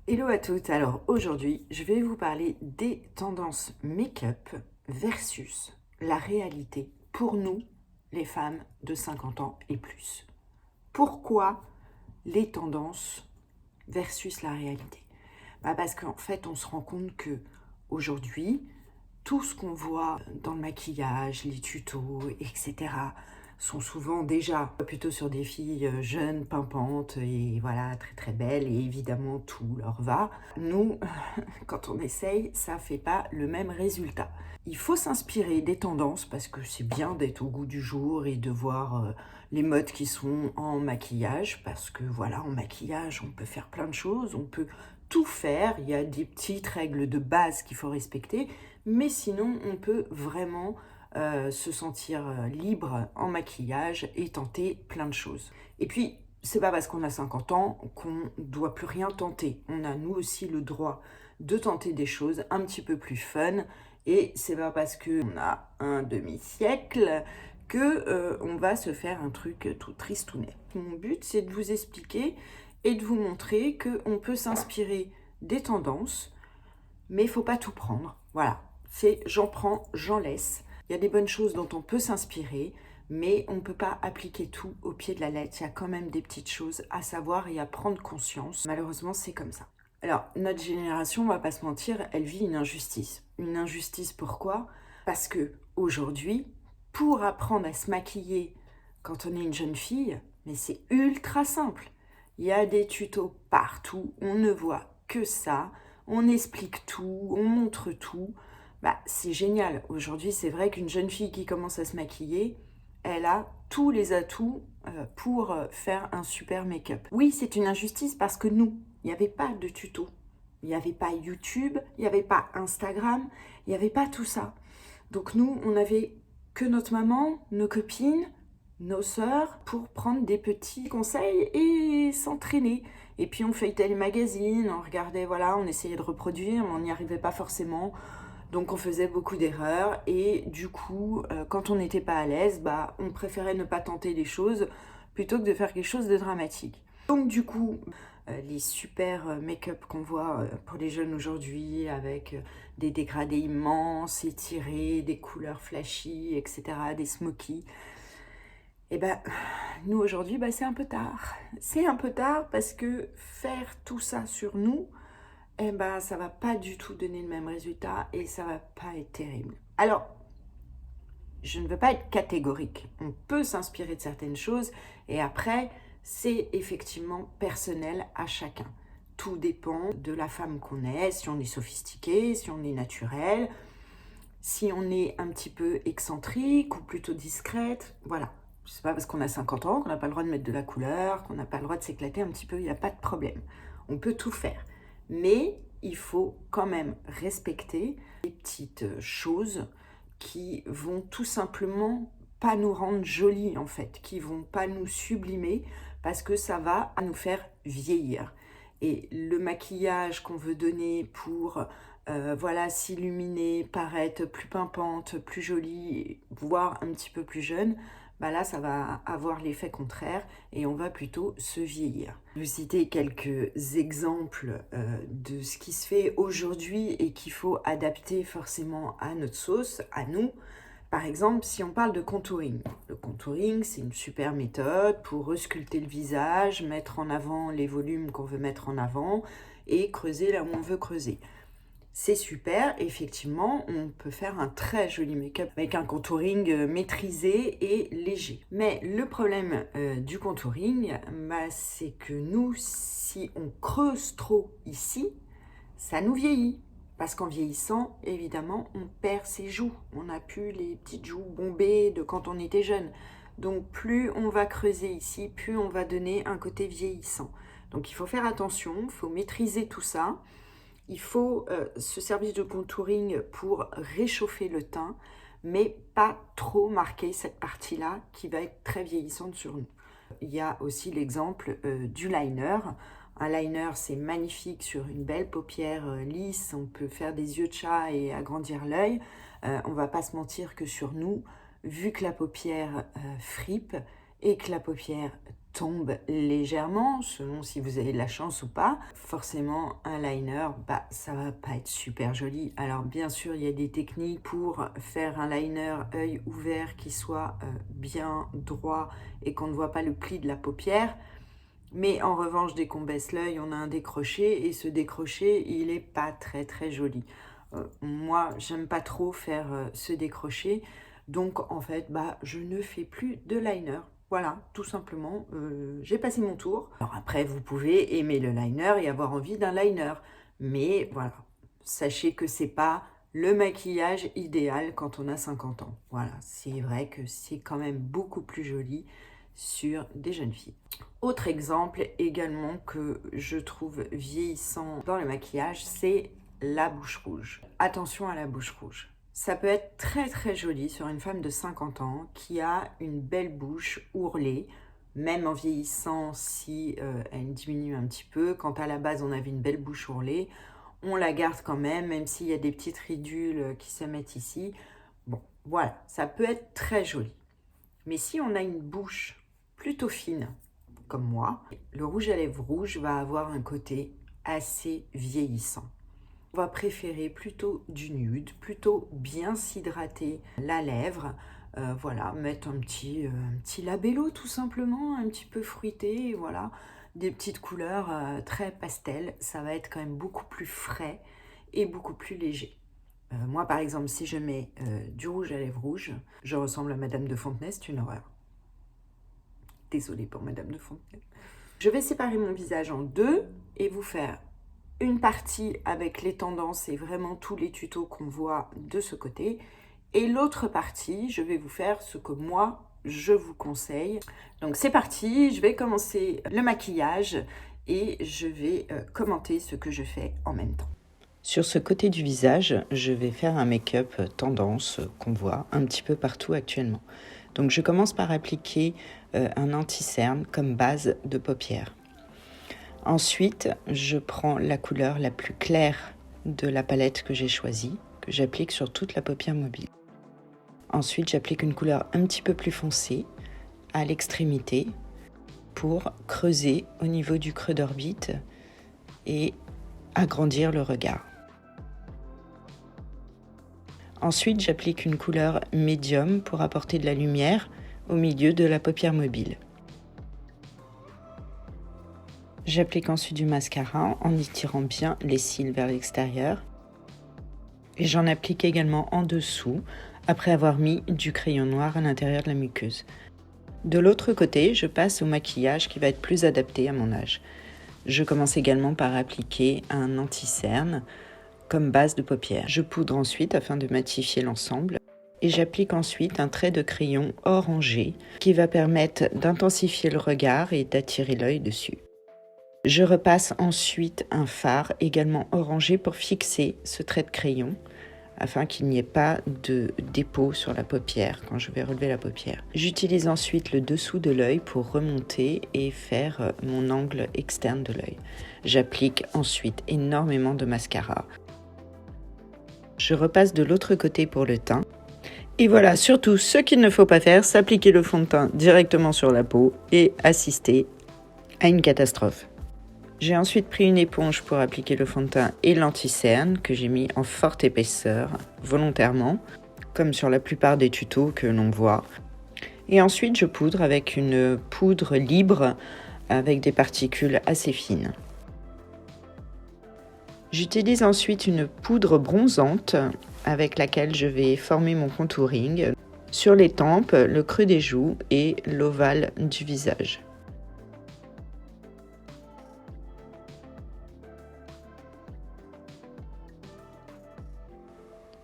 Hello à toutes, alors aujourd'hui je vais vous parler des tendances make-up versus la réalité pour nous, les femmes de 50 ans et plus. Pourquoi les tendances versus la réalité? Parce qu'en fait on se rend compte que aujourd'hui, tout ce qu'on voit dans le maquillage, les tutos, etc., sont souvent déjà plutôt sur des filles jeunes, pimpantes et voilà, très très belles, et évidemment tout leur va. Nous, quand on essaye, ça fait pas le même résultat. Il faut s'inspirer des tendances parce que c'est bien d'être au goût du jour et de voir les modes qui sont en maquillage, parce que voilà, en maquillage on peut faire plein de choses, on peut tout faire, il y a des petites règles de base qu'il faut respecter, mais sinon on peut vraiment se sentir libre en maquillage et tenter plein de choses. Et puis, c'est pas parce qu'on a 50 ans qu'on doit plus rien tenter. On a nous aussi le droit de tenter des choses un petit peu plus fun, et c'est pas parce qu'on a un demi-siècle que on va se faire un truc tout tristounet. Mon but, c'est de vous expliquer et de vous montrer qu'on peut s'inspirer des tendances, mais il faut pas tout prendre. Voilà, c'est j'en prends, j'en laisse. Il y a des bonnes choses dont on peut s'inspirer, mais on ne peut pas appliquer tout au pied de la lettre. Il y a quand même des petites choses à savoir et à prendre conscience. Malheureusement, c'est comme ça. Alors, notre génération, on va pas se mentir, elle vit une injustice. Une injustice pourquoi? Parce que aujourd'hui, pour apprendre à se maquiller quand on est une jeune fille, mais c'est ultra simple. Il y a des tutos partout, on ne voit que ça, on explique tout, on montre tout. C'est génial. Aujourd'hui, c'est vrai qu'une jeune fille qui commence à se maquiller, elle a tous les atouts pour faire un super make-up. Oui, c'est une injustice parce que nous, il n'y avait pas de tuto. Il n'y avait pas YouTube, il n'y avait pas Instagram, il n'y avait pas tout ça. Donc nous, on avait que notre maman, nos copines, nos sœurs pour prendre des petits conseils et s'entraîner. Et puis on feuilletait les magazines, on regardait, voilà, on essayait de reproduire, mais on n'y arrivait pas forcément. Donc on faisait beaucoup d'erreurs et du coup, quand on n'était pas à l'aise, on préférait ne pas tenter les choses plutôt que de faire quelque chose de dramatique. Donc du coup, les super make-up qu'on voit pour les jeunes aujourd'hui, avec des dégradés immenses, étirés, des couleurs flashy, etc., des smokies, et nous aujourd'hui, c'est un peu tard. C'est un peu tard parce que faire tout ça sur nous, ça va pas du tout donner le même résultat et ça va pas être terrible. Alors, je ne veux pas être catégorique. On peut s'inspirer de certaines choses et après, c'est effectivement personnel à chacun. Tout dépend de la femme qu'on est, si on est sophistiqué, si on est naturel, si on est un petit peu excentrique ou plutôt discrète, voilà. C'est pas parce qu'on a 50 ans qu'on n'a pas le droit de mettre de la couleur, qu'on n'a pas le droit de s'éclater un petit peu, il n'y a pas de problème. On peut tout faire. Mais il faut quand même respecter les petites choses qui vont tout simplement pas nous rendre jolies en fait, qui vont pas nous sublimer parce que ça va nous faire vieillir. Et le maquillage qu'on veut donner pour voilà, s'illuminer, paraître plus pimpante, plus jolie, voire un petit peu plus jeune, là ça va avoir l'effet contraire et on va plutôt se vieillir. Je vais vous citer quelques exemples de ce qui se fait aujourd'hui et qu'il faut adapter forcément à notre sauce, à nous. Par exemple, si on parle de contouring, le contouring, c'est une super méthode pour resculpter le visage, mettre en avant les volumes qu'on veut mettre en avant et creuser là où on veut creuser. C'est super, effectivement, on peut faire un très joli make-up avec un contouring maîtrisé et léger. Mais le problème du contouring, c'est que nous, si on creuse trop ici, ça nous vieillit. Parce qu'en vieillissant, évidemment, on perd ses joues. On n'a plus les petites joues bombées de quand on était jeune. Donc plus on va creuser ici, plus on va donner un côté vieillissant. Donc il faut faire attention, il faut maîtriser tout ça. Il faut se servir de contouring pour réchauffer le teint, mais pas trop marquer cette partie-là qui va être très vieillissante sur nous. Il y a aussi l'exemple du liner. Un liner, c'est magnifique sur une belle paupière lisse. On peut faire des yeux de chat et agrandir l'œil. On va pas se mentir que sur nous, vu que la paupière fripe et que la paupière tombe légèrement, selon si vous avez de la chance ou pas. Forcément, un liner, ça va pas être super joli. Alors bien sûr, il y a des techniques pour faire un liner œil ouvert qui soit bien droit et qu'on ne voit pas le pli de la paupière. Mais en revanche, dès qu'on baisse l'œil, on a un décroché et ce décroché, il est pas très très joli. Moi, j'aime pas trop faire ce décroché, donc en fait, je ne fais plus de liner. Voilà, tout simplement, j'ai passé mon tour. Alors après, vous pouvez aimer le liner et avoir envie d'un liner, mais voilà, sachez que c'est pas le maquillage idéal quand on a 50 ans. Voilà, c'est vrai que c'est quand même beaucoup plus joli sur des jeunes filles. Autre exemple également que je trouve vieillissant dans le maquillage, c'est la bouche rouge. Attention à la bouche rouge. Ça peut être très très joli sur une femme de 50 ans qui a une belle bouche ourlée, même en vieillissant si elle diminue un petit peu. Quand à la base on avait une belle bouche ourlée, on la garde quand même, même s'il y a des petites ridules qui se mettent ici. Bon, voilà, ça peut être très joli. Mais si on a une bouche plutôt fine, comme moi, le rouge à lèvres rouge va avoir un côté assez vieillissant. On va préférer plutôt du nude, plutôt bien s'hydrater la lèvre. Voilà, mettre un petit labello tout simplement, un petit peu fruité, voilà. Des petites couleurs très pastel, ça va être quand même beaucoup plus frais et beaucoup plus léger. Moi par exemple, si je mets du rouge à lèvres rouge, je ressemble à Madame de Fontenay, c'est une horreur. Désolée pour Madame de Fontenay. Je vais séparer mon visage en deux et vous faire une partie avec les tendances et vraiment tous les tutos qu'on voit de ce côté. Et l'autre partie, je vais vous faire ce que moi, je vous conseille. Donc c'est parti, je vais commencer le maquillage et je vais commenter ce que je fais en même temps. Sur ce côté du visage, je vais faire un make-up tendance qu'on voit un petit peu partout actuellement. Donc je commence par appliquer un anti-cerne comme base de paupières. Ensuite, je prends la couleur la plus claire de la palette que j'ai choisie, que j'applique sur toute la paupière mobile. Ensuite, j'applique une couleur un petit peu plus foncée à l'extrémité pour creuser au niveau du creux d'orbite et agrandir le regard. Ensuite, j'applique une couleur médium pour apporter de la lumière au milieu de la paupière mobile. J'applique ensuite du mascara en étirant bien les cils vers l'extérieur. Et j'en applique également en dessous, après avoir mis du crayon noir à l'intérieur de la muqueuse. De l'autre côté, je passe au maquillage qui va être plus adapté à mon âge. Je commence également par appliquer un anti-cerne comme base de paupières. Je poudre ensuite afin de matifier l'ensemble. Et j'applique ensuite un trait de crayon orangé qui va permettre d'intensifier le regard et d'attirer l'œil dessus. Je repasse ensuite un fard également orangé pour fixer ce trait de crayon afin qu'il n'y ait pas de dépôt sur la paupière quand je vais relever la paupière. J'utilise ensuite le dessous de l'œil pour remonter et faire mon angle externe de l'œil. J'applique ensuite énormément de mascara. Je repasse de l'autre côté pour le teint. Et voilà, surtout ce qu'il ne faut pas faire, c'est appliquer le fond de teint directement sur la peau et assister à une catastrophe. J'ai ensuite pris une éponge pour appliquer le fond de teint et l'anti-cerne que j'ai mis en forte épaisseur, volontairement, comme sur la plupart des tutos que l'on voit. Et ensuite, je poudre avec une poudre libre avec des particules assez fines. J'utilise ensuite une poudre bronzante avec laquelle je vais former mon contouring sur les tempes, le creux des joues et l'ovale du visage.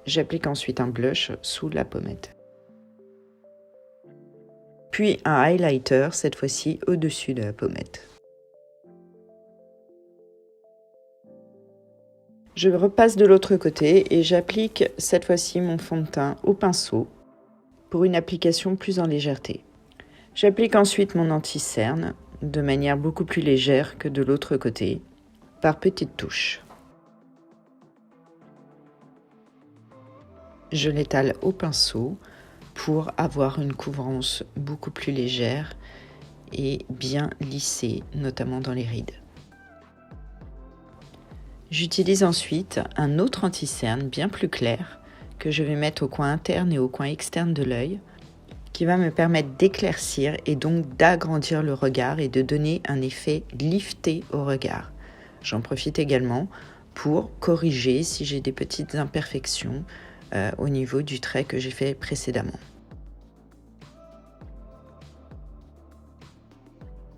J'applique ensuite un blush sous la pommette. Puis un highlighter, cette fois-ci au-dessus de la pommette. Je repasse de l'autre côté et j'applique cette fois-ci mon fond de teint au pinceau pour une application plus en légèreté. J'applique ensuite mon anti-cerne de manière beaucoup plus légère que de l'autre côté, par petites touches. Je l'étale au pinceau pour avoir une couvrance beaucoup plus légère et bien lissé, notamment dans les rides. J'utilise ensuite un autre anti-cerne bien plus clair que je vais mettre au coin interne et au coin externe de l'œil, qui va me permettre d'éclaircir et donc d'agrandir le regard et de donner un effet lifté au regard. J'en profite également pour corriger si j'ai des petites imperfections au niveau du trait que j'ai fait précédemment.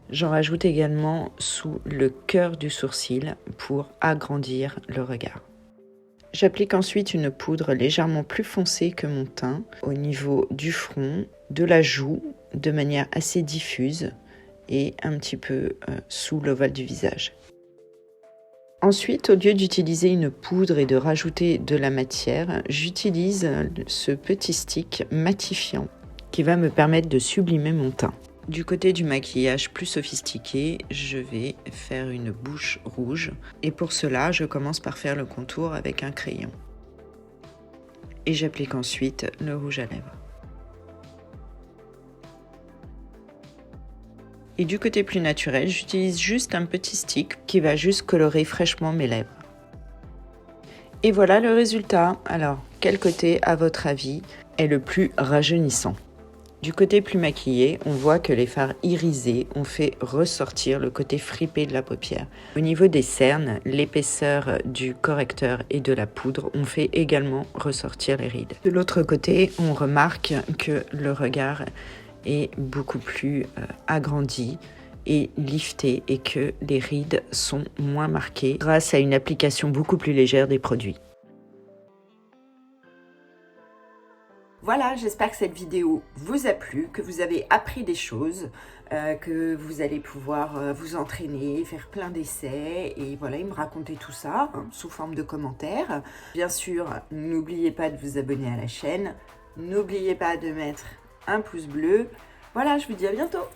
J'en rajoute également sous le cœur du sourcil pour agrandir le regard. J'applique ensuite une poudre légèrement plus foncée que mon teint au niveau du front, de la joue, de manière assez diffuse et un petit peu sous l'ovale du visage. Ensuite, au lieu d'utiliser une poudre et de rajouter de la matière, j'utilise ce petit stick matifiant qui va me permettre de sublimer mon teint. Du côté du maquillage plus sophistiqué, je vais faire une bouche rouge. Et pour cela, je commence par faire le contour avec un crayon. Et j'applique ensuite le rouge à lèvres. Et du côté plus naturel, j'utilise juste un petit stick qui va juste colorer fraîchement mes lèvres. Et voilà le résultat. Alors, quel côté, à votre avis, est le plus rajeunissant ? Du côté plus maquillé, on voit que les fards irisés ont fait ressortir le côté fripé de la paupière. Au niveau des cernes, l'épaisseur du correcteur et de la poudre ont fait également ressortir les rides. De l'autre côté, on remarque que le regard est beaucoup plus agrandi et lifté et que les rides sont moins marquées grâce à une application beaucoup plus légère des produits. Voilà, j'espère que cette vidéo vous a plu, que vous avez appris des choses, que vous allez pouvoir vous entraîner, faire plein d'essais et voilà, me raconter tout ça sous forme de commentaires. Bien sûr, n'oubliez pas de vous abonner à la chaîne, n'oubliez pas de mettre un pouce bleu. Voilà, je vous dis à bientôt.